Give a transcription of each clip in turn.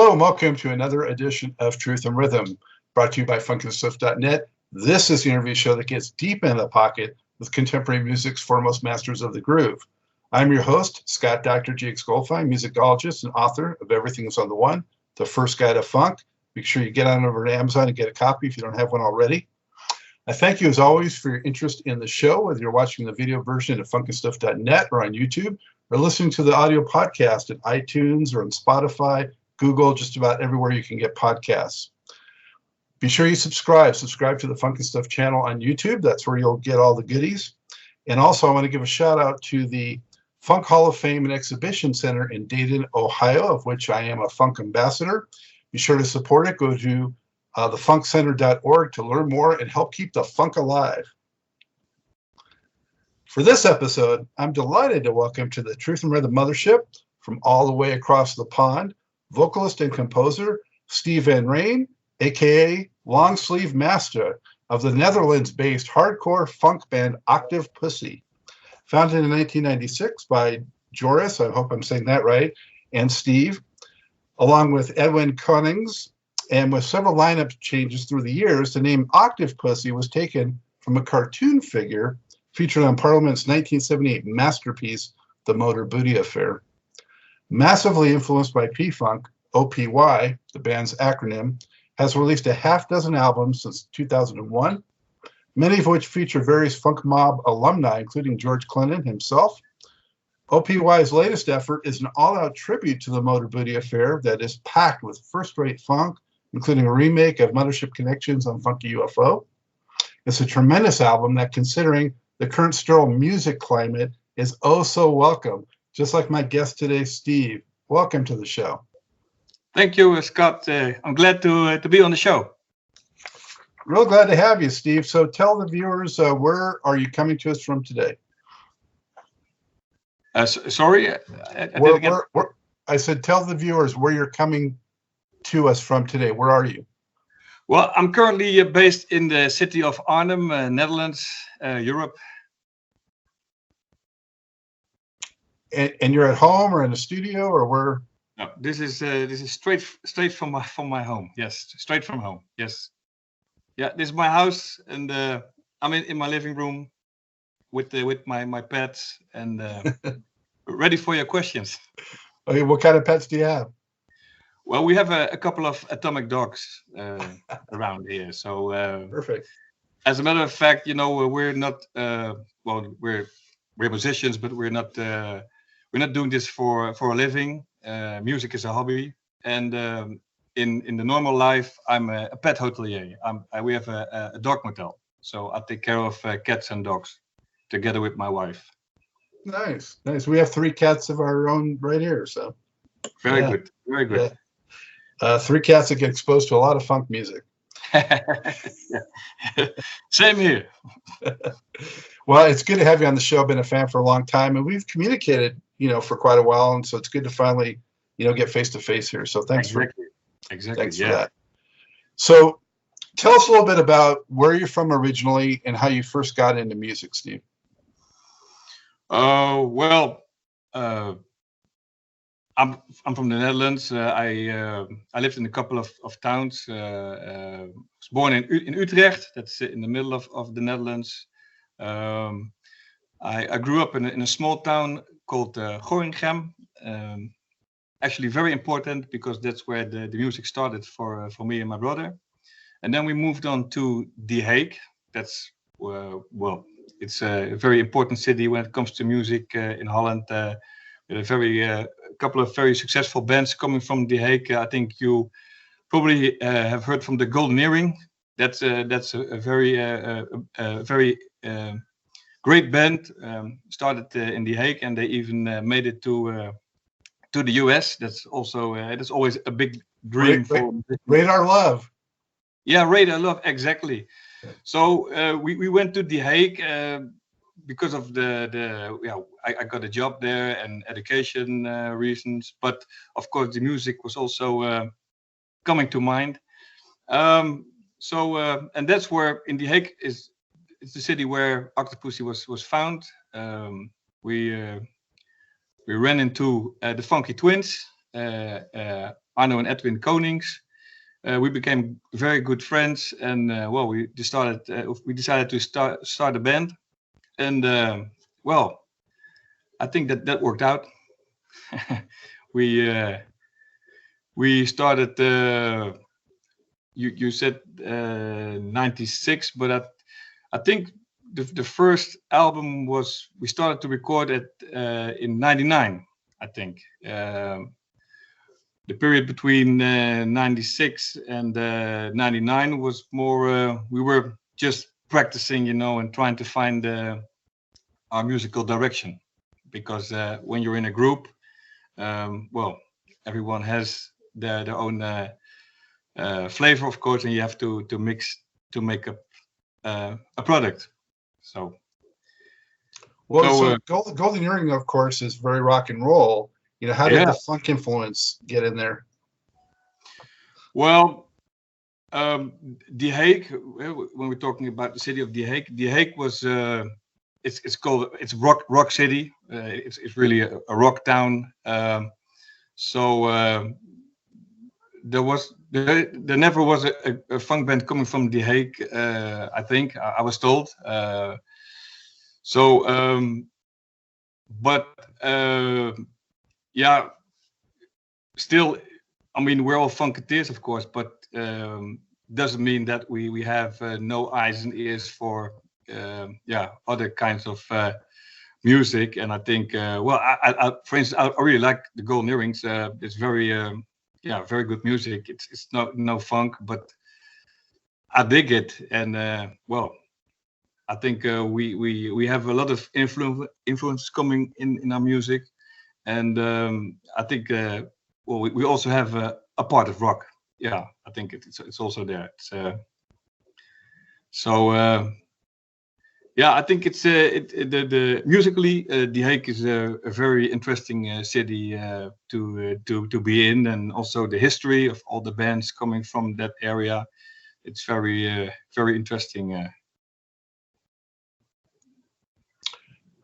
Hello and welcome to another edition of Truth and Rhythm, brought to you by funkandstuff.net. This is the interview show that gets deep in the pocket with contemporary music's foremost masters of the groove. I'm your host, Scott Dr. Goldfine, musicologist and author of Everything is on the One, the first guide to funk. Make sure you get on over to Amazon and get a copy if you don't have one already. I thank you as always for your interest in the show, whether you're watching the video version at funkandstuff.net or on YouTube, or listening to the audio podcast at iTunes or on Spotify, Google, just about everywhere you can get podcasts. Be sure you subscribe to the Funk and Stuff channel on YouTube. That's where you'll get all the goodies. And also I want to give a shout out to the Funk Hall of Fame and Exhibition Center in Dayton, Ohio, of which I am a funk ambassador. Be sure to support it. Go to thefunkcenter.org to learn more and help keep the funk alive. For this episode, I'm delighted to welcome to the Truth and Rhythm Mothership from all the way across the pond, vocalist and composer Steve Van Rijn, aka Long Sleeve Master of the Netherlands-based hardcore funk band OctavePussy. Founded in 1996 by Joris, I hope I'm saying that right, and Steve, along with Edwin Konings, and with several lineup changes through the years, the name OctavePussy was taken from a cartoon figure featured on Parliament's 1978 masterpiece, The Motor Booty Affair. Massively influenced by Pfunk, OPY, the band's acronym, has released a half dozen albums since 2001, many of which feature various funk mob alumni, including George Clinton himself. OPY's latest effort is an all-out tribute to the Motor Booty Affair that is packed with first-rate funk, including a remake of Mothership Connections on Unfunky UFO. It's a tremendous album that, considering the current sterile music climate, is oh so welcome. Just like my guest today, Steve. Welcome to the show. Thank you, Scott. I'm glad to be on the show. Real glad to have you, Steve. So tell the viewers, where are you coming to us from today? Sorry? I said tell the viewers where you're coming to us from today. Where are you? Well, I'm currently based in the city of Arnhem, Netherlands, Europe. And you're at home or in a studio or where? No, this is straight from my home. Yes, straight from home. Yes, yeah. This is my house, and I'm in my living room with my pets, and ready for your questions. Okay, what kind of pets do you have? Well, we have a couple of atomic dogs around here. So perfect. As a matter of fact, we're not we're musicians, but we're not doing this for a living. Music is a hobby, and in the normal life, I'm a pet hotelier. We have a dog motel, so I take care of cats and dogs together with my wife. Nice. We have 3 cats of our own right here, so very good. Yeah. 3 cats that get exposed to a lot of funk music. Same here. Well, it's good to have you on the show. I've been a fan for a long time, and we've communicated, for quite a while, and so it's good to finally, get face to face here. So thanks for that. So tell us a little bit about where you're from originally and how you first got into music, Steve. Well, I'm from the Netherlands. I lived in a couple of towns. I was born in Utrecht. That's in the middle of the Netherlands. I grew up in a small town called Gorinchem. Actually very important because that's where the music started for me and my brother. And then we moved on to The Hague. That's it's a very important city when it comes to music in Holland. With a couple of very successful bands coming from The Hague. I think you probably have heard from the Golden Earring. That's a very great band. Started in The Hague, and they even made it to the US. That's also that's always a big dream for Radar Love. Yeah, Radar Love, exactly. So we went to The Hague because of I got a job there and education reasons, but of course the music was also coming to mind. And that's where in The Hague it's the city where OctavePussy was found. We ran into the Funky Twins, Arno and Edwin Konings. We became very good friends, and well, we decided to start a band, and well, I think that worked out. We started. You said 96, but I think the first album we started to record it in 99. I think the period between 96 and 99 was more. We were just practicing, and trying to find our musical direction, because when you're in a group, well, everyone has their own flavor, of course, and you have to mix to make a product. So, Golden Earring, of course, is very rock and roll. How did the funk influence get in there? Well, The Hague. When we're talking about the city of The Hague was it's rock city. It's really a rock town. So there never was a funk band coming from The Hague. I think I was told. But yeah, still, I mean, we're all funketeers, of course, but doesn't mean that we have no eyes and ears for other kinds of music. And I think, well, I for instance, I really like the Golden Earrings. It's very very good music. It's no funk, but I dig it. And well, I think we have a lot of influence coming in our music, and I think well, we also have a part of rock. Yeah, I think it's also there. Yeah, I think it's the musically The Hague is a very interesting city to be in, and also the history of all the bands coming from that area. It's very interesting.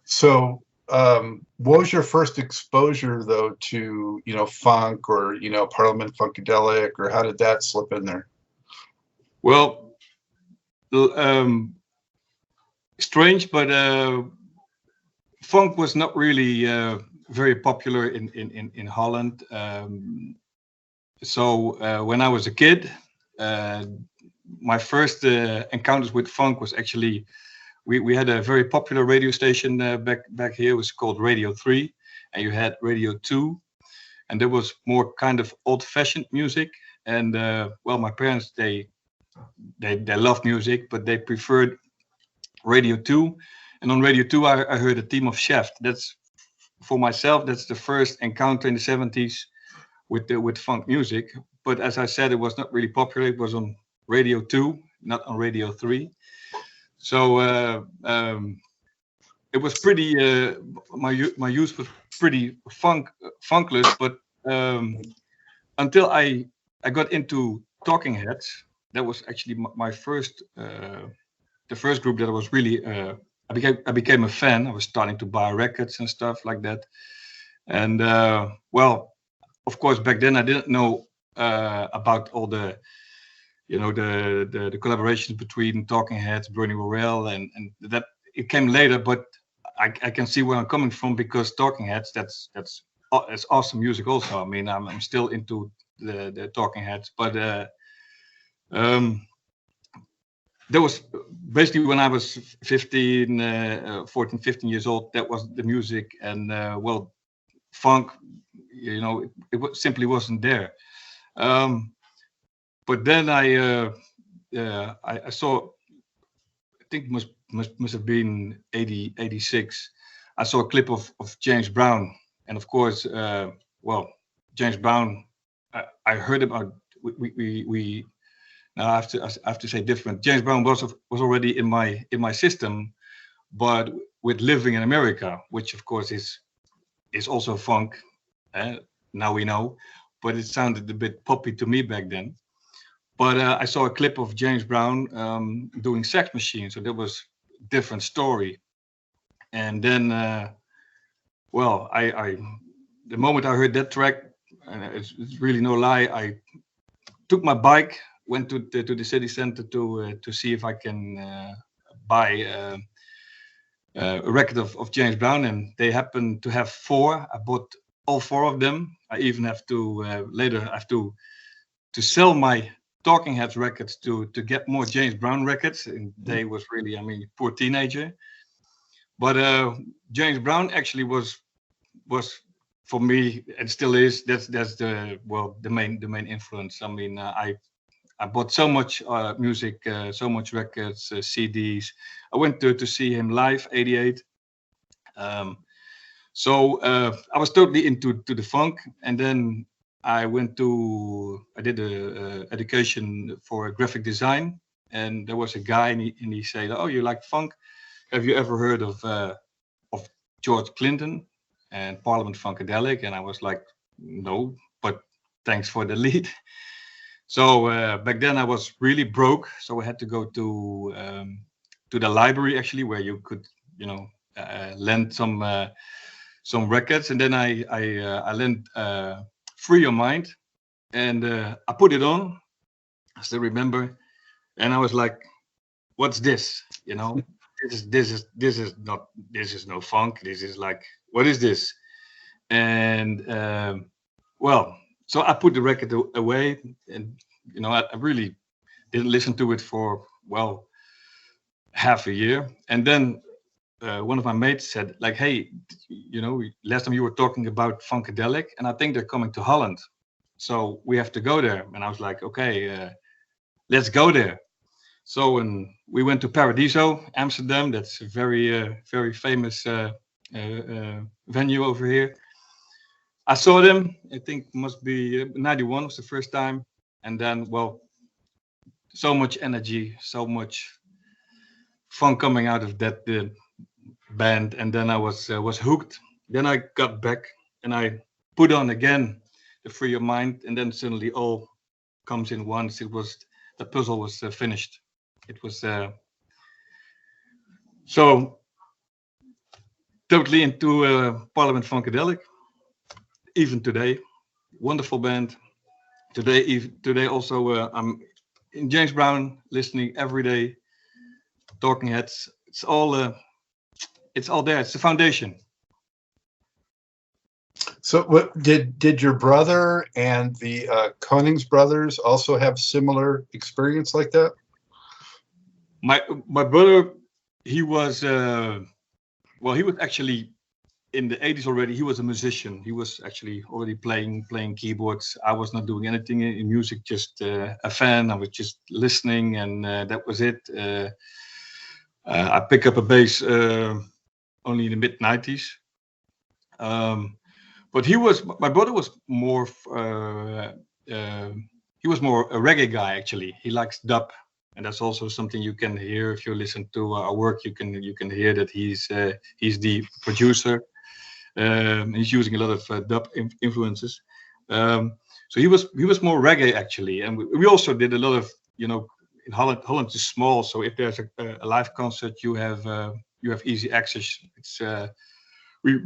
So, what was your first exposure, though, to funk or Parliament Funkadelic, or how did that slip in there? Well, strange, but funk was not really very popular in Holland. So when I was a kid, my first encounters with funk was actually. We had a very popular radio station back here. It was called Radio 3, and you had Radio 2, and there was more kind of old-fashioned music. And well, my parents they loved music, but they preferred Radio 2. And on Radio 2, I heard a team of Shaft. That's for myself. That's the first encounter in the 70s with funk music. But as I said, it was not really popular. It was on Radio 2, not on Radio 3. So it was pretty. My youth was pretty funkless, but until I got into Talking Heads, that was actually my first, the first group that I was really. I became a fan. I was starting to buy records and stuff like that, and well, of course, back then I didn't know about all the. The collaborations between Talking Heads, Bernie Worrell, and that it came later, but I can see where I'm coming from, because Talking Heads, that's awesome music also. I mean, I'm still into the Talking Heads, but there was basically when I was 14, 15 years old, that was the music, and well, funk, it simply wasn't there. But then I saw, I think must have been 86. I saw a clip of James Brown, and of course, well, James Brown. I heard about. We now I have to say different. James Brown was already in my system, but with living in America, which of course is also funk. Now we know, but it sounded a bit poppy to me back then. But I saw a clip of James Brown doing Sex Machine, so that was a different story. And then, well, the moment I heard that track, and it's really no lie. I took my bike, went to the city center to see if I can buy a record of James Brown, and they happened to have 4. I bought all 4 of them. I even have to later I have to sell my Talking Heads records to get more James Brown records. And they was really, I mean, poor teenager. But James Brown actually was for me, and still is. That's the main influence. I mean, I bought so much music, so much records, CDs. I went to see him live, '88. So I was totally into the funk, and then I did a education for graphic design, and there was a guy, and he said, "Oh, you like funk? Have you ever heard of George Clinton and Parliament Funkadelic?" And I was like, "No, but thanks for the lead." So back then I was really broke, so I had to go to the library actually, where you could, lend some records, and then I lent Free Your Mind, and I put it on. I still remember, and I was like, "What's this? This is no funk. This is like, what is this?" And so I put the record away, and I really didn't listen to it for half a year, and then one of my mates said, like, "Hey, last time you were talking about Funkadelic, and I think they're coming to Holland, so we have to go there." And I was like, "Okay, let's go there." So and we went to Paradiso, Amsterdam. That's a very famous venue over here. I saw them. I think must be '91 was the first time, and then so much energy, so much fun coming out of that band, and then I was hooked. Then I got back and I put on again the Free Your Mind, and then suddenly all comes in once. The puzzle was finished. It was so totally into Parliament Funkadelic. Even today, wonderful band. Today also I'm in James Brown, listening every day. Talking Heads. It's all there. It's the foundation. So, what did your brother and the Konings brothers also have similar experience like that? My brother, he was he was actually in the '80s already. He was a musician. He was actually already playing keyboards. I was not doing anything in music, just a fan. I was just listening, and that was it. I picked up a bass only in the mid '90s. But my brother was more he was more a reggae guy actually. He likes dub, and that's also something you can hear if you listen to our work. You can hear that he's the producer. He's using a lot of dub influences. So he was more reggae actually, and we also did a lot of in Holland is small, so if there's a live concert, you have easy access. It's we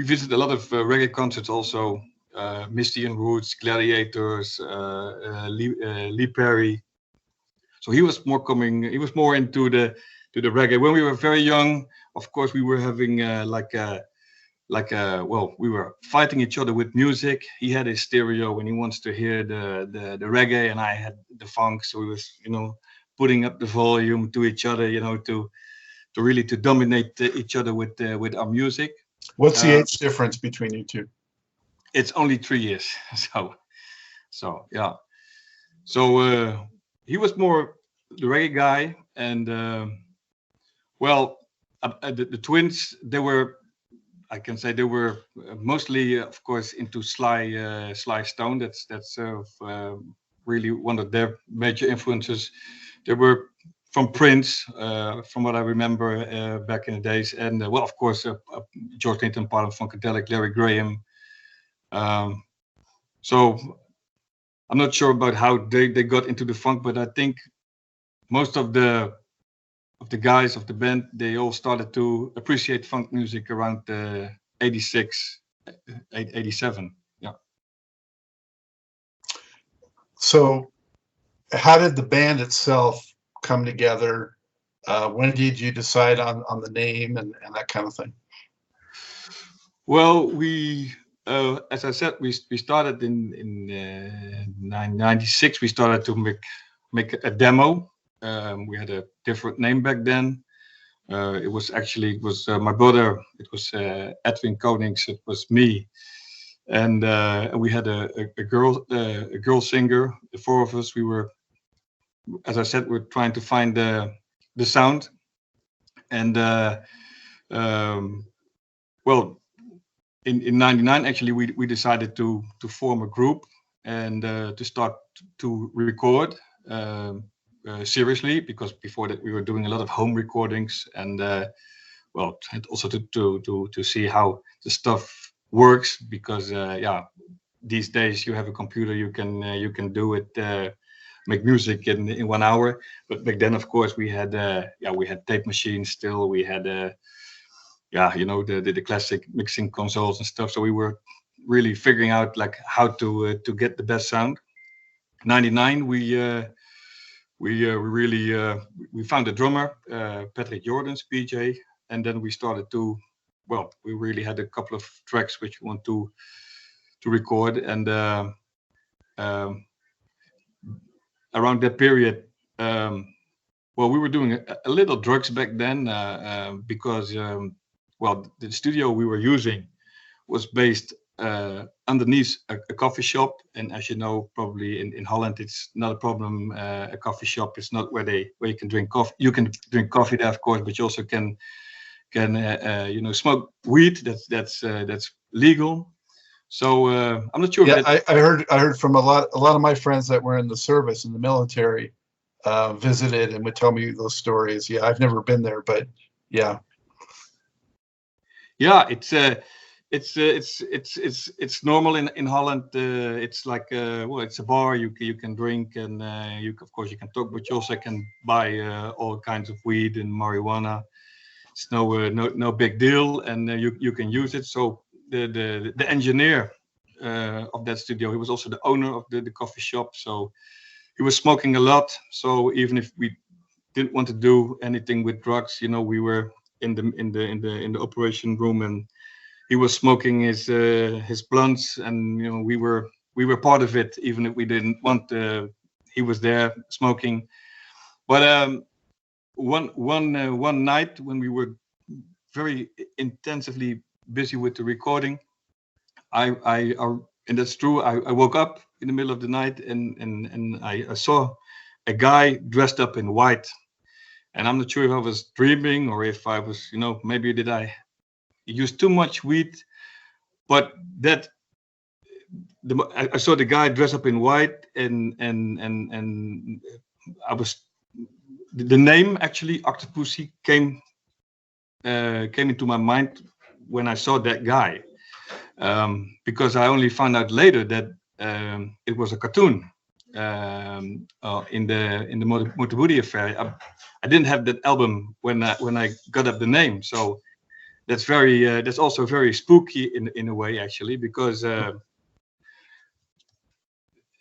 visited a lot of reggae concerts also. Misty and Roots, Gladiators, Lee Perry. So he was more into the reggae. When we were very young, of course, we were having we were fighting each other with music. He had his stereo and he wants to hear the reggae, and I had the funk. So we was putting up the volume to each other, to really to dominate each other with our music. What's the age difference between you two? It's only 3 years. So yeah. So he was more the reggae guy, and the twins, I can say they were mostly, of course, into Sly Stone. That's really one of their major influences. They were from Prince, from what I remember back in the days, and of course, George Clinton, Parliament Funkadelic, Larry Graham. So I'm not sure about how they got into the funk, but I think most of the guys of the band, they all started to appreciate funk music around 86, 87. Yeah. So how did the band itself come together? When did you decide on the name and that kind of thing? Well, as I said, we started in 1996. We started to make a demo. We had a different name back then. It was my brother. It was Edwin Konings. It was me, and we had a girl singer. The four of us. We were, as I said, we're trying to find the sound, and well, in '99 actually we decided to form a group and to start to record seriously, because before that we were doing a lot of home recordings, and well, and also to see how the stuff works, because yeah, these days you have a computer, you can do it, make music in 1 hour. But back then, of course, we had we had tape machines still. We had yeah, you know, the classic mixing consoles and stuff. So we were really figuring out like how to get the best sound. '99 we really we found a drummer, Patrick Jordans, PJ, and then we started to, well, we really had a couple of tracks which we want to record, and around that period, well, we were doing a little drugs back then, because well, the studio we were using was based underneath a coffee shop, and as you know, probably in Holland, it's not a problem. A coffee shop is not where you can drink coffee. You can drink coffee there, of course, but you also can you know, smoke weed. That's legal. So I'm not sure. Yeah, I heard from a lot of my friends that were in the service in the military, visited and would tell me those stories. Yeah, I've never been there, but yeah. Yeah, it's normal in Holland. It's like well, it's a bar. You can drink, and you of course you can talk, but you also can buy all kinds of weed and marijuana. It's no big deal, and you can use it. So the engineer of that studio, he was also the owner of the coffee shop. So he was smoking a lot. So even if we didn't want to do anything with drugs, you know, we were in the operation room, and he was smoking his blunts, and you know, we were part of it, even if we didn't want. He was there smoking, but one night when we were very intensively busy with the recording, I and that's true. I woke up in the middle of the night, and I saw a guy dressed up in white, and I'm not sure if I was dreaming or if I was, you know, maybe did I use too much weed, but I saw the guy dressed up in white, and I was, the name actually OctavePussy came into my mind when I saw that guy, because I only found out later that it was a cartoon in the Mothership affair. I didn't have that album when I got up the name, so that's that's also very spooky in a way, actually, because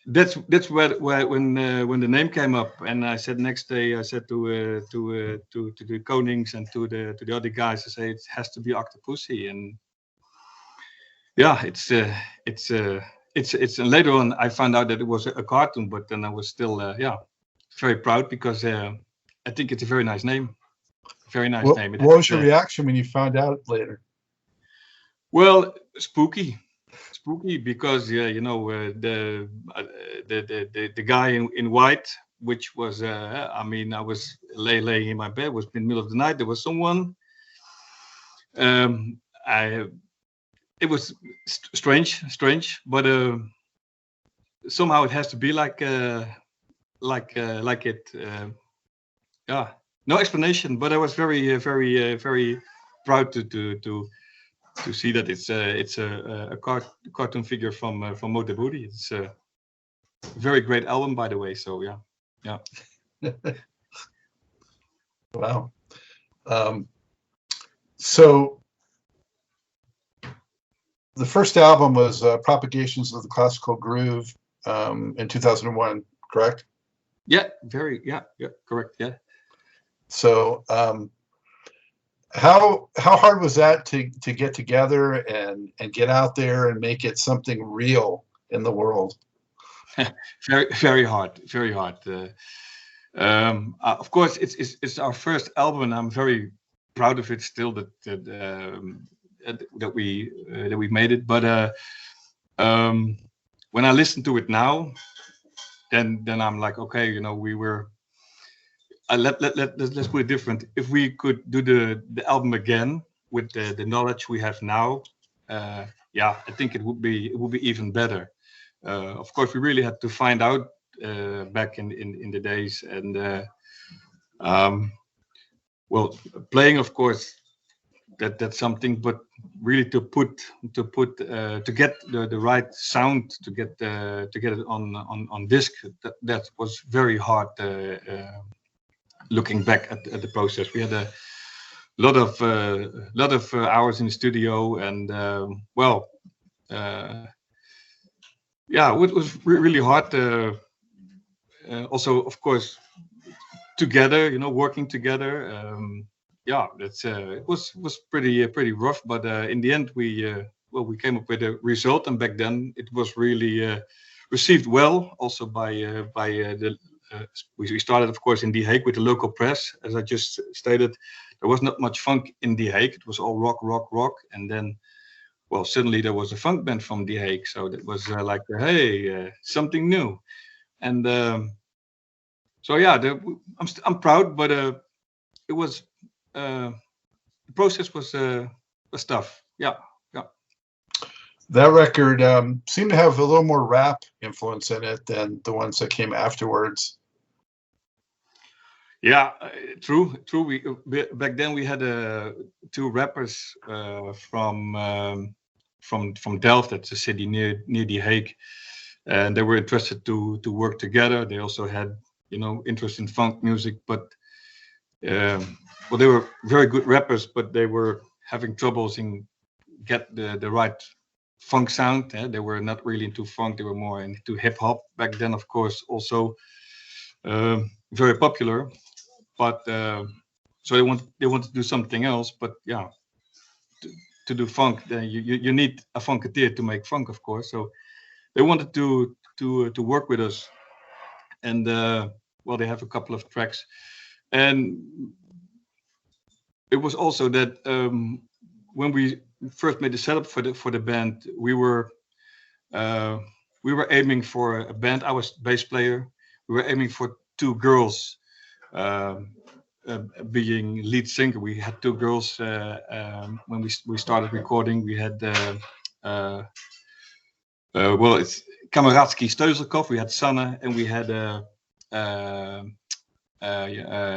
that's where when the name came up, and I said next day, I said to the Konings and to the other guys, I say it has to be OctavePussy, and yeah, it's and later on I found out that it was a cartoon, but then I was still yeah, very proud, because I think it's a very nice name, very nice name. What was your reaction when you found out later? Well, spooky, because you know, the guy in white, which was I mean, I was laying in my bed, it was in the middle of the night, there was someone, it was strange, but somehow it has to be like it, yeah, no explanation, but I was very proud to see that it's a cartoon figure from Mothership. It's a very great album, by the way. So yeah. Wow. So the first album was Propagations of the Classical Groove. in 2001, correct? Yeah, correct. Yeah. So how hard was that to get together and get out there and make it something real in the world? Very hard, very hard. Of course, it's our first album, and I'm very proud of it still that we made it. But when I listen to it now, then I'm like, okay, you know, we were. Let's put it different. If we could do the album again with the knowledge we have now, yeah, I think it would be even better. Of course, we really had to find out back in the days, and well, playing, of course, that's something, but really to get the right sound, to get it on disc, that was very hard. Looking back at the process, we had a lot of hours in the studio, and well, yeah, it was really hard. Also, of course, together, you know, working together. Yeah, that's it was pretty rough, but in the end, we came up with a result, and back then it was really received well, also by the. We started, of course, in The Hague with the local press. As I just stated, there was not much funk in The Hague. It was all rock. And then, well, suddenly there was a funk band from The Hague. So that was like, hey, something new. And so, yeah, I'm proud, but it was, the process was tough. Yeah. That record seemed to have a little more rap influence in it than the ones that came afterwards. Yeah, true. We back then we had two rappers from Delft, that's a city near The Hague, and they were interested to work together. They also had, you know, interest in funk music, but well, they were very good rappers, but they were having troubles in get the right funk sound. They were not really into funk; they were more into hip hop back then. Of course, also very popular. But so they want to do something else. But yeah, to do funk, then you need a funketeer to make funk, of course. So they wanted to work with us, and well, they have a couple of tracks, and it was also that when we first made the setup for the band, we were aiming for a band. I was bass player. We were aiming for two girls. Being lead singer, we had two girls when we started recording. We had well, it's Kameradski Steuzelkov. We had Sanne, and we had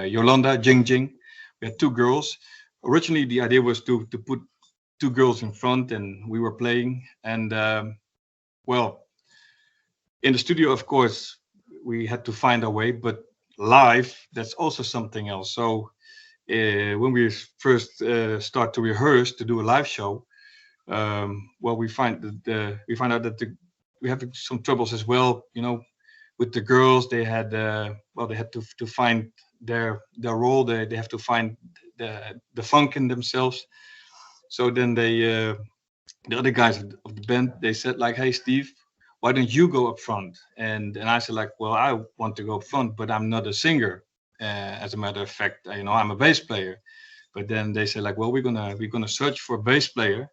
Yolanda Jing. We had two girls. Originally, the idea was to put two girls in front, and we were playing. And well, in the studio, of course, we had to find a way, but live, that's also something else. So when we first start to rehearse to do a live show, well, we find out that we have some troubles as well, you know, with the girls. They had well, they had to find their role. They have to find the funk in themselves. So then the other guys of the band, they said like, hey Steve, why don't you go up front? And I said like, well, I want to go up front, but I'm not a singer. As a matter of fact, you know, I'm a bass player. But then they said like, well, we're gonna search for a bass player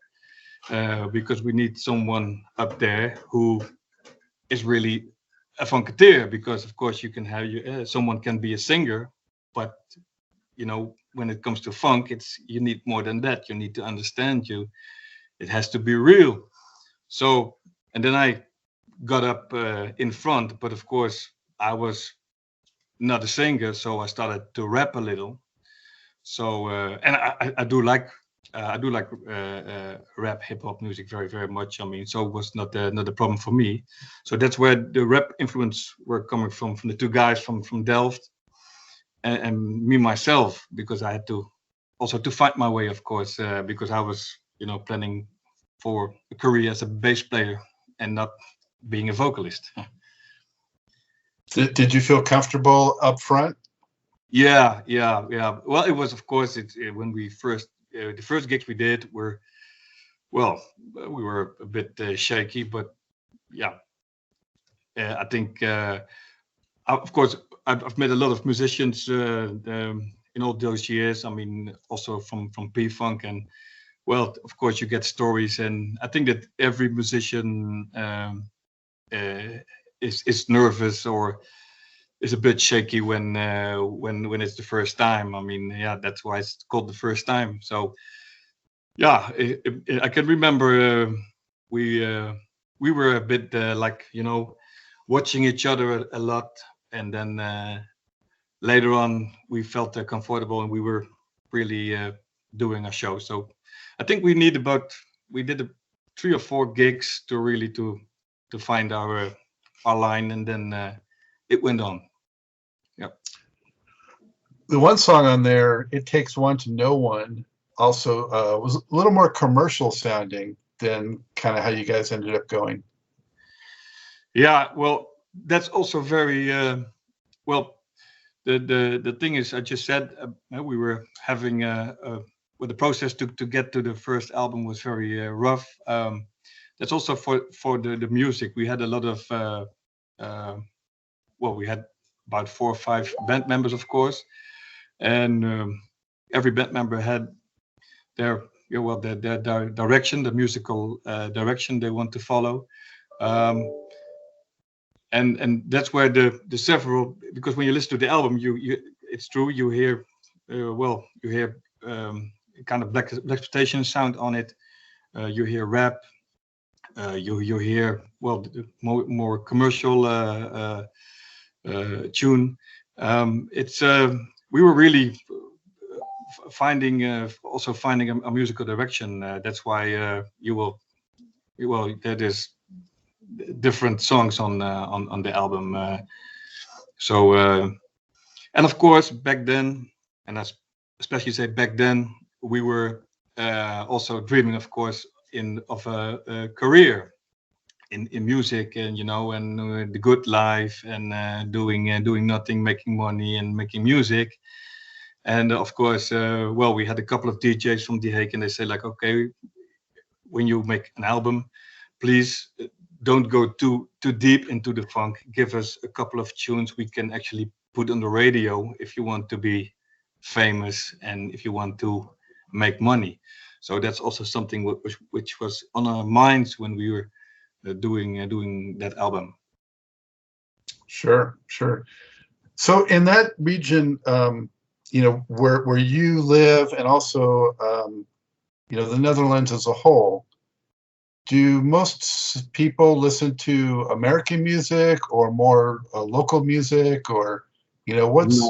because we need someone up there who is really a funketeer. Because of course you can have someone can be a singer, but you know, when it comes to funk, you need more than that. You need to understand it has to be real. So, and then I got up in front, but of course I was not a singer, so I started to rap a little. So and I do like rap, hip hop music very, very much. I mean, so it was not a problem for me. So that's where the rap influence were coming from the two guys from Delft, and me myself, because I had to also to find my way, of course, because I was, you know, planning for a career as a bass player and not being a vocalist. Did you feel comfortable up front? Yeah. Well, it was, of course, when we first the first gigs we did were, well, we were a bit shaky, but yeah, I think, of course, I've met a lot of musicians in all those years. I mean, also from Pfunk, and well, of course, you get stories, and I think that every musician is nervous or is a bit shaky when it's the first time. I mean, yeah, that's why it's called the first time. So yeah, I can remember we we were a bit like, watching each other a lot, and then later on we felt comfortable and we were really doing a show. So I think we did 3 or 4 gigs to really to find our line, and then it went on. Yeah. The one song on there, "It Takes One to Know One," also was a little more commercial sounding than kind of how you guys ended up going. Yeah, well, that's also very well. The thing is, I just said we were having well, the process to get to the first album was very rough. That's also for the music. We had a lot of well, we had about 4 or 5 band members, of course, and every band member had their their direction, the musical direction they want to follow. Um, and that's where the several, because when you listen to the album, you it's true, you hear well, you hear kind of black exploitation sound on it, you hear rap, you hear, well, the more commercial tune. It's We were really finding also finding a musical direction. That's why you will, well, that is different songs on the album. So and of course back then, and I especially say back then, we were also dreaming, of course, of a career in music, and and the good life, and doing nothing, making money and making music. And of course, well, we had a couple of DJs from The Hague, and they say like, okay, when you make an album, please don't go too deep into the funk. Give us a couple of tunes we can actually put on the radio if you want to be famous and if you want to make money. So that's also something which was on our minds when we were doing that album. Sure, sure. So in that region, where you live, and also the Netherlands as a whole, do most people listen to American music or more local music, or what's?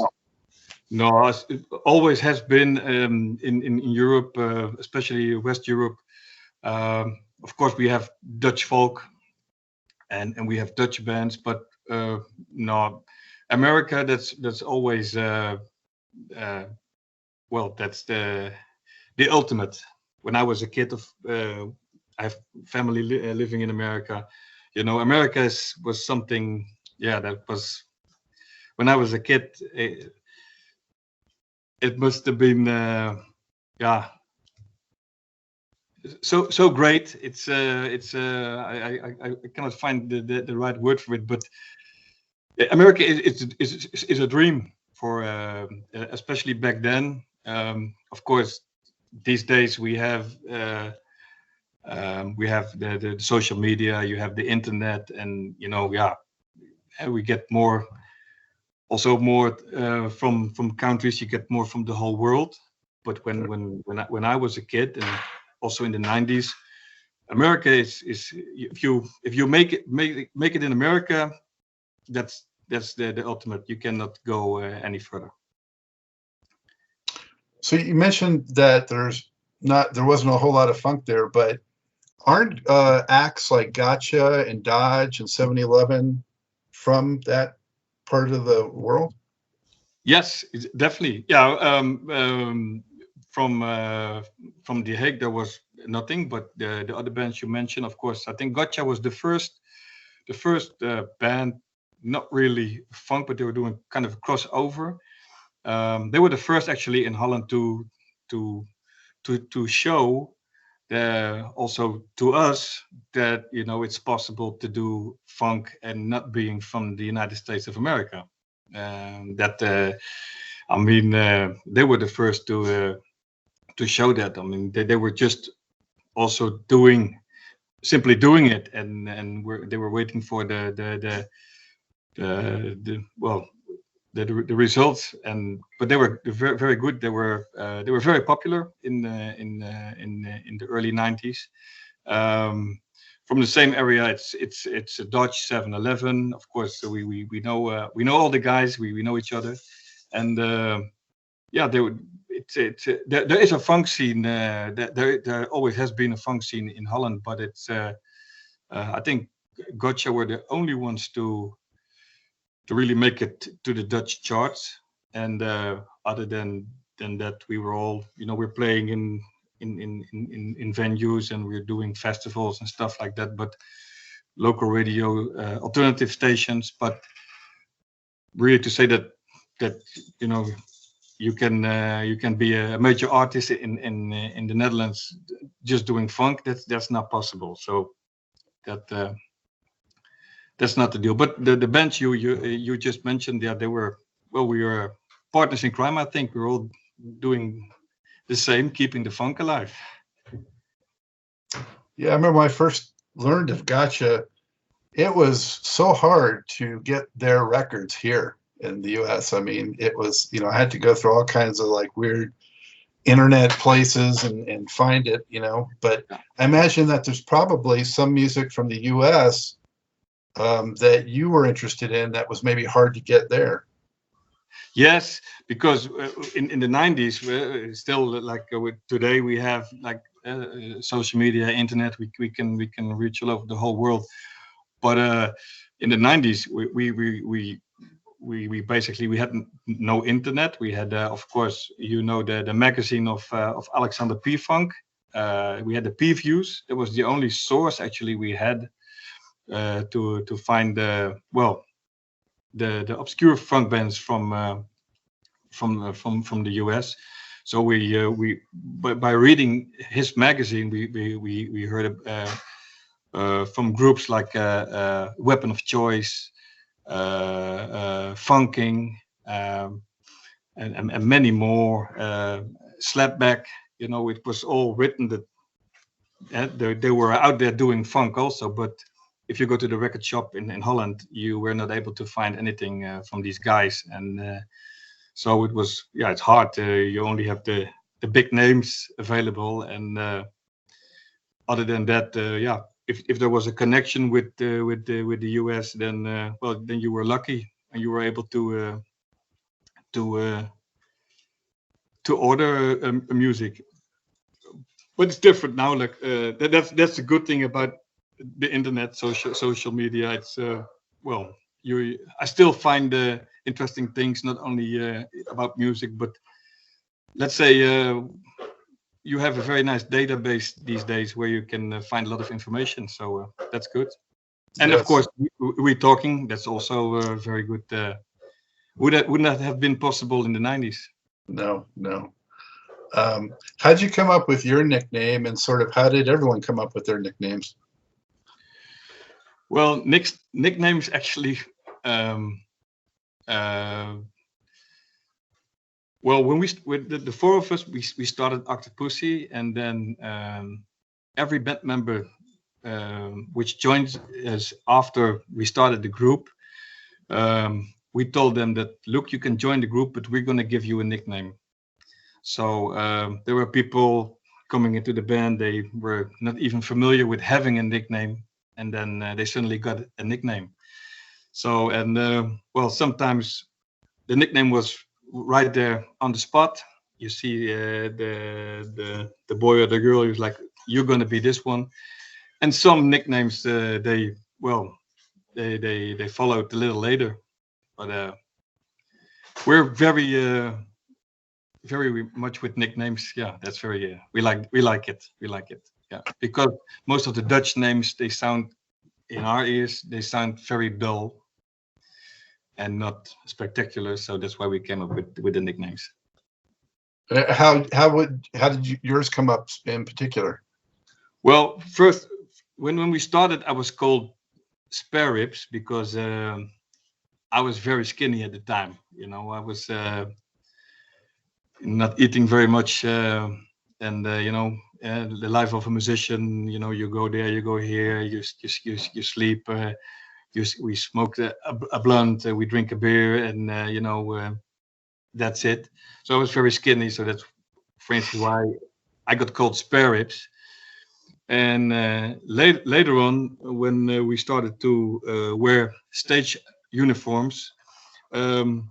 No, it always has been in Europe, especially West Europe. Of course, we have Dutch folk, and we have Dutch bands, but no, America. That's always well, that's the ultimate. When I was a kid, I have family living in America. America was something. Yeah, that was when I was a kid. It must have been yeah, so great. It's I cannot find the right word for it, but America is a dream for especially back then. Of course, these days we have the social media, you have the internet, and yeah, and we get more, also more from countries. You get more from the whole world. But when I was a kid, and also in the 90s, America is if you make it in America, that's the ultimate. You cannot go any further. So you mentioned that there wasn't a whole lot of funk there, but aren't acts like Gotcha and Dodge and 7-Eleven from that part of the world? Yes, definitely. Yeah. From The Hague, there was nothing, but the other bands you mentioned, of course, I think Gotcha was the first band not really funk, but they were doing kind of a crossover. They were the first actually in Holland to show also to us that it's possible to do funk and not being from the United States of America. They were the first to show that. I mean, they were just also simply doing it, and they were waiting for the results. But they were very, very good. They were very popular in the early 90s. From the same area, it's a Dodge 711. Of course, so we know all the guys. We know each other, and there is a funk scene. There always has been a funk scene in Holland, but it's I think Gotcha were the only ones to really make it to the Dutch charts. And other than that, we were all we're playing in venues, and we're doing festivals and stuff like that. But local radio, alternative stations. But really, to say that you can be a major artist in the Netherlands just doing funk, that's not possible. So that's not the deal. But the band you just mentioned, we were partners in crime. I think we're all doing the same, keeping the funk alive. Yeah, I remember when I first learned of Gotcha, it was so hard to get their records here in the US. I mean, it was, I had to go through all kinds of like weird internet places and find it, but I imagine that there's probably some music from the US that you were interested in that was maybe hard to get there. Yes, because in the 90s, still like today we have like social media, internet, we can reach all over the whole world. But in the 90s, we basically had no internet. We had, of course, the magazine of Alexander Pfunk. We had the P-Views. It was the only source actually we had to find the obscure funk bands from the US. So we by reading his magazine, we heard from groups like Weapon of Choice, Funking, and many more. Slapback, it was all written that they were out there doing funk also. But if you go to the record shop in Holland, you were not able to find anything from these guys. And so it was, it's hard. You only have the big names available. And other than that, if there was a connection with the US, then then you were lucky and you were able to order music. But it's different now. Like that's the good thing about the internet, social media. It's I still find interesting things, not only about music, but let's say you have a very nice database these days where you can find a lot of information. So that's good. And yes. Of course, we're talking. That's also very good. Would not have been possible in the 90s. No. How'd you come up with your nickname, and sort of how did everyone come up with their nicknames? Well, nicknames actually. Well, when with the four of us, we started OctavePussy, and then every band member which joined us after we started the group, we told them that, look, you can join the group, but we're going to give you a nickname. So there were people coming into the band, they were not even familiar with having a nickname, and then they suddenly got a nickname. So, and sometimes the nickname was right there on the spot. You see the boy or the girl who's like, you're going to be this one. And some nicknames they followed a little later. But we're very much with nicknames. Yeah, that's very we like it. Yeah, because most of the Dutch names, they sound in our ears, they sound very dull. and not spectacular. So that's why we came up with the nicknames. How did yours come up in particular? Well, first, when we started, I was called Spare Ribs because I was very skinny at the time. You know, I was not eating very much, and you know, the life of a musician. You know, you go there, you go here, you sleep. We smoke a blunt, we drink a beer, and you know, that's it. So I was very skinny. So that's, for instance, why I got called Spare Ribs. And later on, when we started to wear stage uniforms, from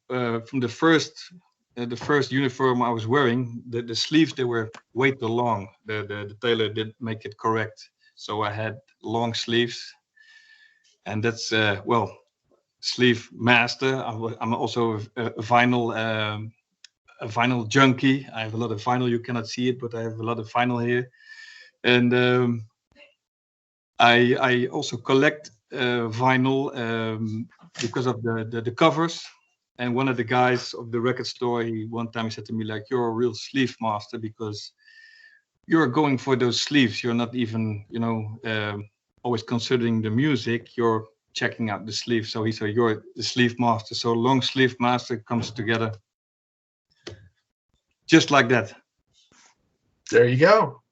the first uniform I was wearing, the sleeves, they were way too long. The tailor didn't make it correct, so I had long sleeves, and that's well, sleeve master. I'm also a vinyl. A vinyl junkie. I have a lot of vinyl. You cannot see it, but I have a lot of vinyl here. And I also collect vinyl because of the covers. And one of the guys of the record store, one time he said to me, like, "You're a real sleeve master because you're going for those sleeves. You're not even, you know, always considering the music. You're checking out the sleeve." So he said, "You're the sleeve master." So long sleeve master comes together just like that. There you go.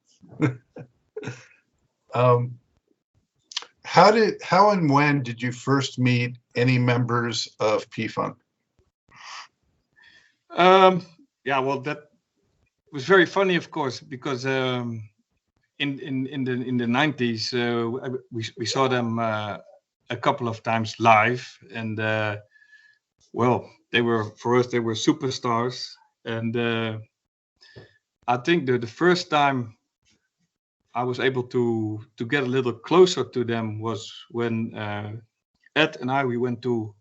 How and when did you first meet any members of Pfunk? Yeah, well, that was very funny, of course, because in the 90s we saw them a couple of times live, and well, they were, for us, they were superstars. And I think the first time I was able to get a little closer to them was when Ed and we went to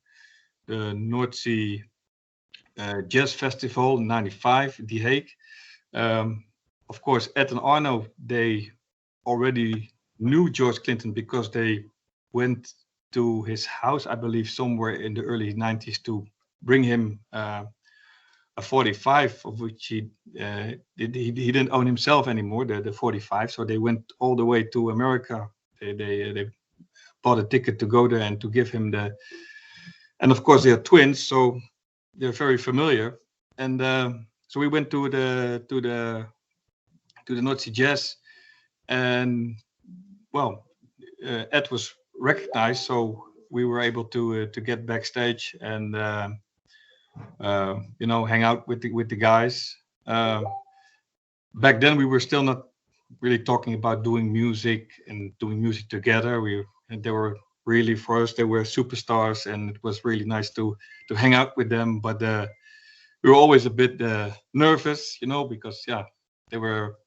the North Sea Jazz Festival in '95, The Hague. Of course, Ed and Arno, they already knew George Clinton because they went to his house, I believe, somewhere in the early 90s to bring him a 45, of which he didn't own himself anymore, the 45. So they went all the way to America. They bought a ticket to go there and to give him the. And of course, they're twins, so they're very familiar. And so we went to the North Sea Jazz, and well, Ed was recognized, so we were able to get backstage and you know, hang out with the guys. Back then, we were still not really talking about doing music together. They were really, for us, they were superstars, and it was really nice to hang out with them. But we were always a bit nervous, you know, because yeah, they were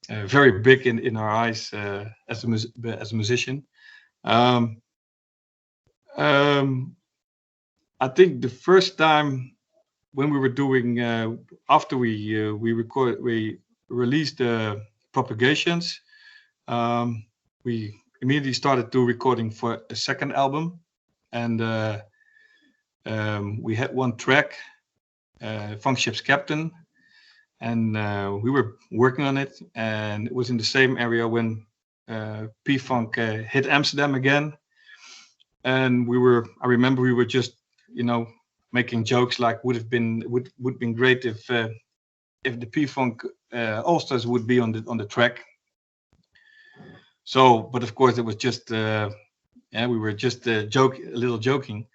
very big in our eyes as a musician. I think the first time when we were doing after we released the propagations, we immediately started to recording for a second album, and we had one track, Funk Ship's Captain, and we were working on it, and it was in the same area when Pfunk hit Amsterdam again, and I remember we were just, you know, making jokes like would been great if the Pfunk All-Stars would be on the track. So, but of course it was just yeah, we were just a little joking,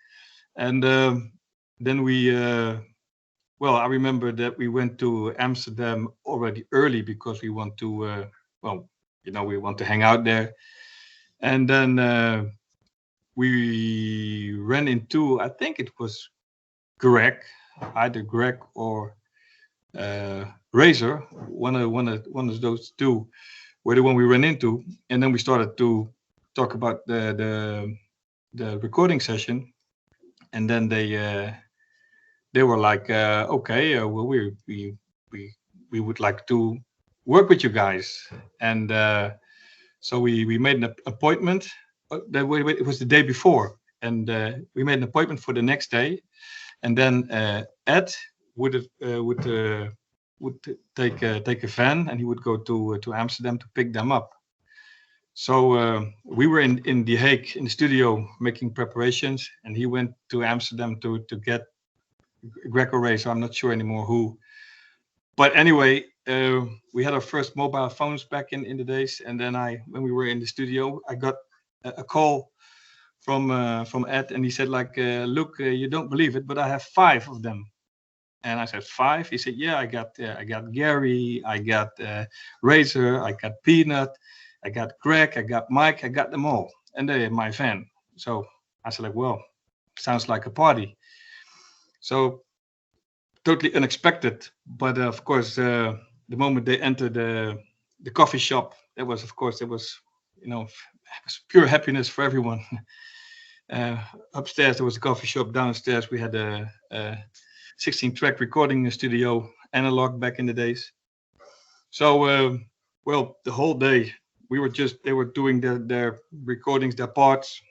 and then we well, I remember that we went to Amsterdam already early because we want to well, you know, we want to hang out there, and then we ran into, I think it was Greg, either Greg or Razor, one of those two were the one we ran into, and then we started to talk about the recording session, and then they were like, okay, well, we would like to work with you guys, and so we made an appointment. It was the day before, and we made an appointment for the next day. And then Ed would take a van, and he would go to Amsterdam to pick them up. So we were in The Hague in the studio making preparations, and he went to Amsterdam to get Greg or Ray, so I'm not sure anymore who. But anyway, we had our first mobile phones back in the days, and then when we were in the studio, I got a call from Ed, and he said like, look, you don't believe it, but I have 5 of them. And I said 5. He said, yeah, I got Gary, I got Razor, I got Peanut, I got Greg, I got Mike, I got them all, and they're in my van. So I said like, well, sounds like a party. So totally unexpected, but of course, the moment they entered the coffee shop, it was pure happiness for everyone. Upstairs there was a coffee shop. Downstairs we had a 16-track recording studio, analog back in the days. So well, the whole day they were doing their recordings, their parts.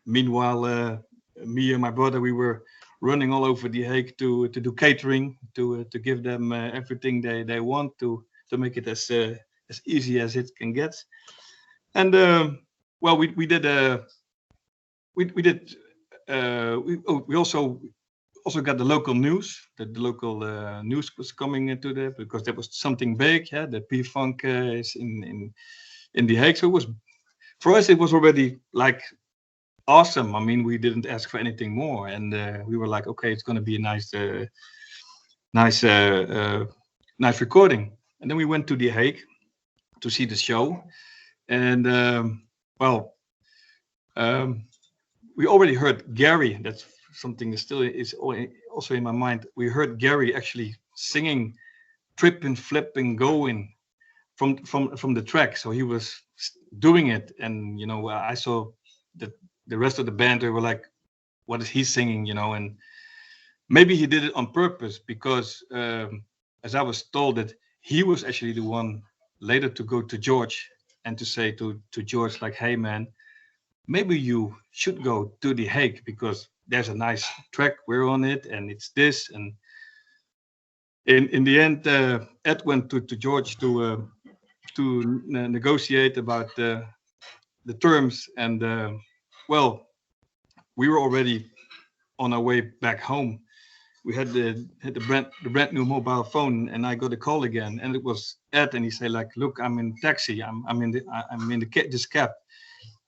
Meanwhile, me and my brother, we were running all over The Hague to do catering, to give them everything they want, to make it as easy as it can get. And well, we also got the local news. That the local news was coming into there because there was something big. Yeah, the Pfunk is in The Hague. So it was, for us, it was already like awesome. I mean, we didn't ask for anything more, and we were like, okay, it's going to be a nice recording. And then we went to The Hague to see the show, and well, we already heard Gary. That's something that still is also in my mind. We heard Gary actually singing, tripping, flipping, going from the track. So he was doing it, and I saw that the rest of the band, they were like, what is he singing, and maybe he did it on purpose because as I was told that he was actually the one later to go to George and to say to George like, hey man, maybe you should go to The Hague because there's a nice track, we're on it, and it's this. And in the end, Ed went to George to negotiate about the terms, and well, we were already on our way back home. We had the brand new mobile phone, and I got a call again, and it was Ed, and he said like, look, I'm in taxi, I'm in this cab,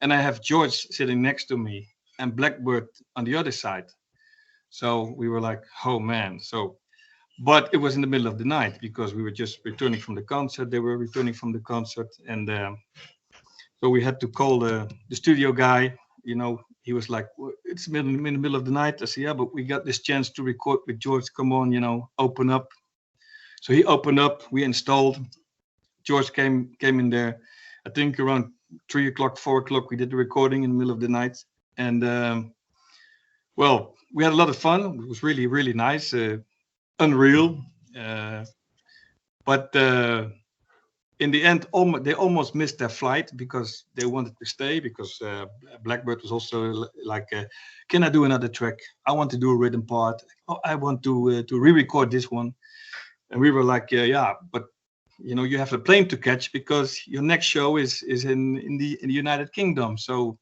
and I have George sitting next to me and Blackbird on the other side. So we were like, oh man. But it was in the middle of the night because we were just returning from the concert. They were returning from the concert, and so we had to call the studio guy. He was like, it's in the middle of the night. I said, yeah, but we got this chance to record with George. Come on, open up. So he opened up. We installed. George came in there. I think around 3 o'clock, 4 o'clock, we did the recording in the middle of the night. And well, we had a lot of fun. It was really, really nice. Unreal. But in the end, they almost missed their flight because they wanted to stay, because Blackbird was also like, can I do another track? I want to do a rhythm part. Oh, I want to re-record this one. And we were like, yeah, but you have a plane to catch because your next show is in the United Kingdom. So,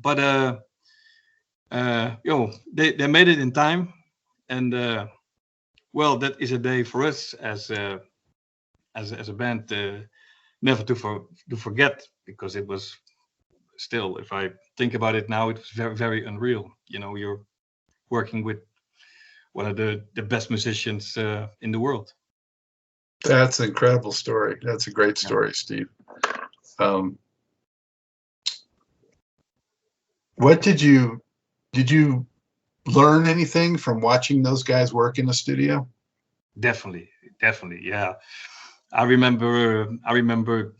but they made it in time, and well, that is a day for us as a band never to forget, because it was still, if I think about it now, it was very, very unreal. You're working with one of the best musicians in the world. That's an incredible story. That's a great story, Steve. What did you learn anything from watching those guys work in the studio? Definitely, yeah. I remember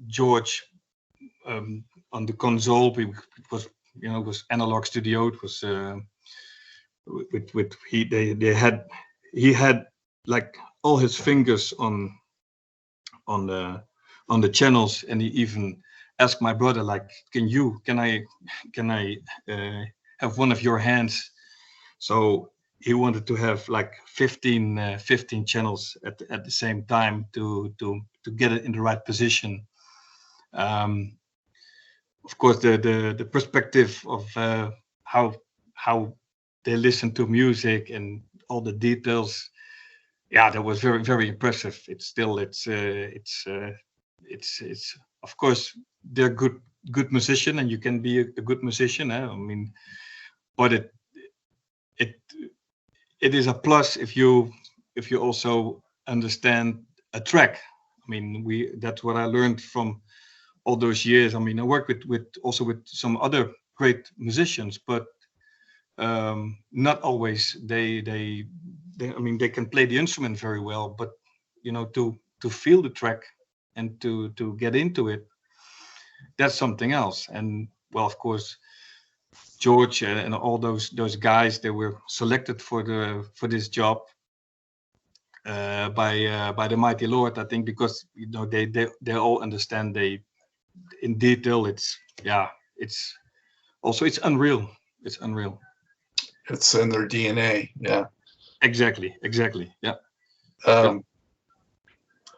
George on the console. It was analog studio. It was he had like all his fingers on the channels, and he even ask my brother, like, can I have one of your hands? So he wanted to have like 15 channels at the same time to get it in the right position. Of course, the perspective of how they listen to music and all the details, yeah, that was very, very impressive. It's of course they're good musician, and you can be a good musician. I mean, but it is a plus if you also understand a track. I mean, that's what I learned from all those years. I mean, I worked with some other great musicians, but not always they I mean, they can play the instrument very well, but to feel the track and to get into it, that's something else. And well, of course, George and all those guys, they were selected for this job by the mighty Lord, I think, because they all understand in detail. It's unreal. It's unreal. It's in their DNA. Yeah. Exactly. Yeah.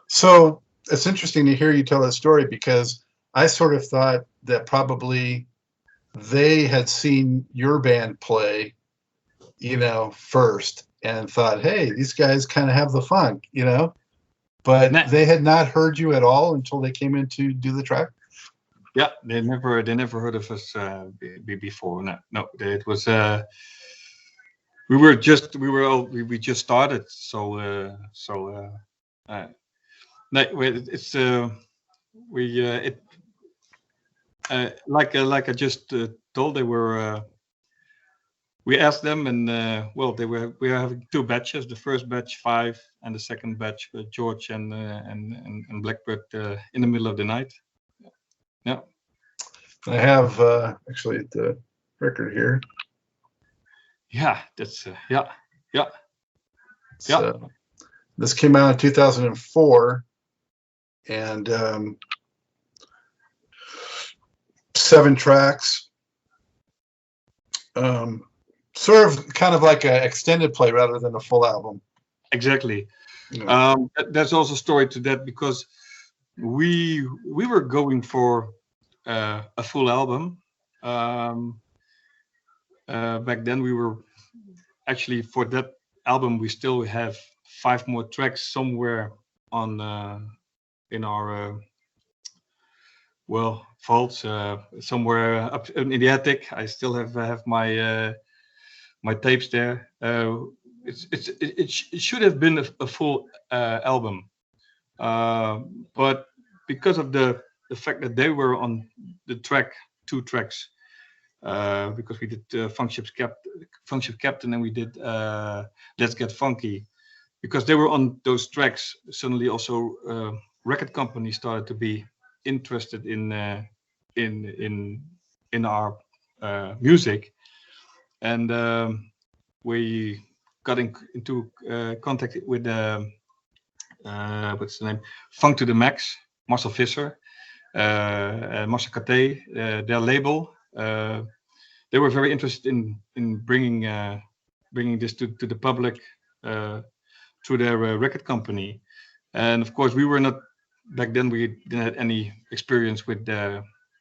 So it's interesting to hear you tell that story, because I sort of thought that probably they had seen your band play, first, and thought, hey, these guys kind of have the funk, but they had not heard you at all until they came in to do the track. Yeah, they never heard of us before. No, it was we just started, so it's like I just told, they were we asked them, and we are having two batches, the first batch 5 and the second batch with George and Blackbird in the middle of the night. Yeah, I have actually the record here. Yeah, that's yeah. This came out in 2004, and 7 tracks. Sort of kind of like an extended play rather than a full album. Exactly. Yeah. There's also a story to that, because we were going for a full album. Back then we were actually, for that album, we still have 5 more tracks somewhere on in our vaults, somewhere up in the attic. I still have my tapes there. It should have been a full album, but because of the fact that they were on the 2 tracks, because we did Pfunk Ship Captain, and we did Let's Get Funky, because they were on those tracks. Suddenly, also record companies started to be interested in our music, and we got into contact with what's the name, Pfunk to the Max, Marcel Visser, Marcel Kate, their label. They were very interested in bringing this to the public through their record company. And of course, we were not, back then we didn't have any experience with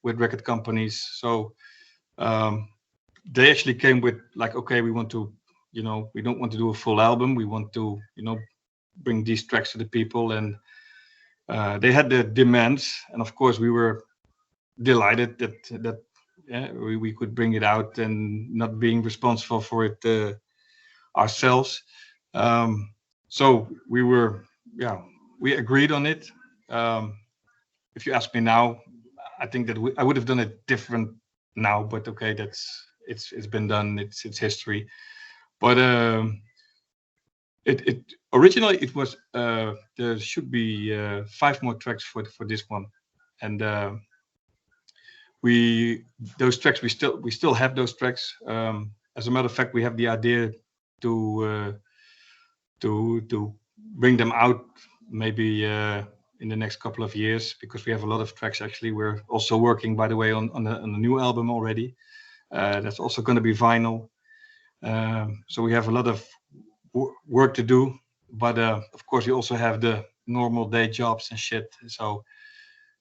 record companies, so they actually came with, like, okay, we want to, we don't want to do a full album, we want to, bring these tracks to the people. And they had the demands, and of course we were delighted that we could bring it out and not being responsible for it ourselves. So we agreed on it. If you ask me now, I think that I would have done it different now, but okay, it's been done. It's history. But it originally it was there should be 5 more tracks for this one, and those tracks we still have those tracks. As a matter of fact, we have the idea to bring them out maybe in the next couple of years, because we have a lot of tracks. Actually, we're also working, by the way, on the new album already. That's also going to be vinyl. So we have a lot of work to do, but of course we also have the normal day jobs and shit. So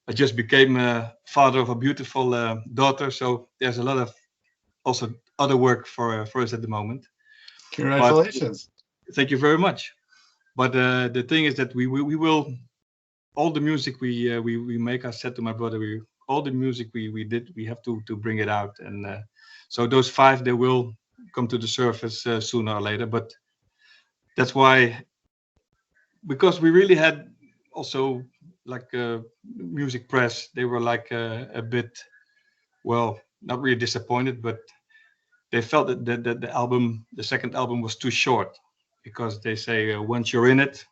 I just became a father of a beautiful daughter, so there's a lot of also other work for us at the moment. Congratulations. But thank you very much. But the thing is that we will, all the music we make, I said to my brother, all the music we did, we have to bring it out. And so those 5, they will come to the surface sooner or later. But that's why, because we really had also like music press, they were like a bit, well, not really disappointed, but they felt that the album, the second album, was too short, because they say once you're in it,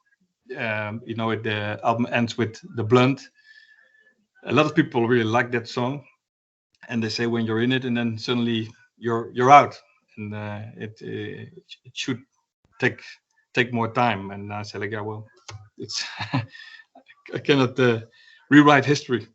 you know, the album ends with the blunt. A lot of people really like that song, and they say when you're in it, and then suddenly you're out, and it should take more time. And I said, like, yeah, well, it's I cannot rewrite history.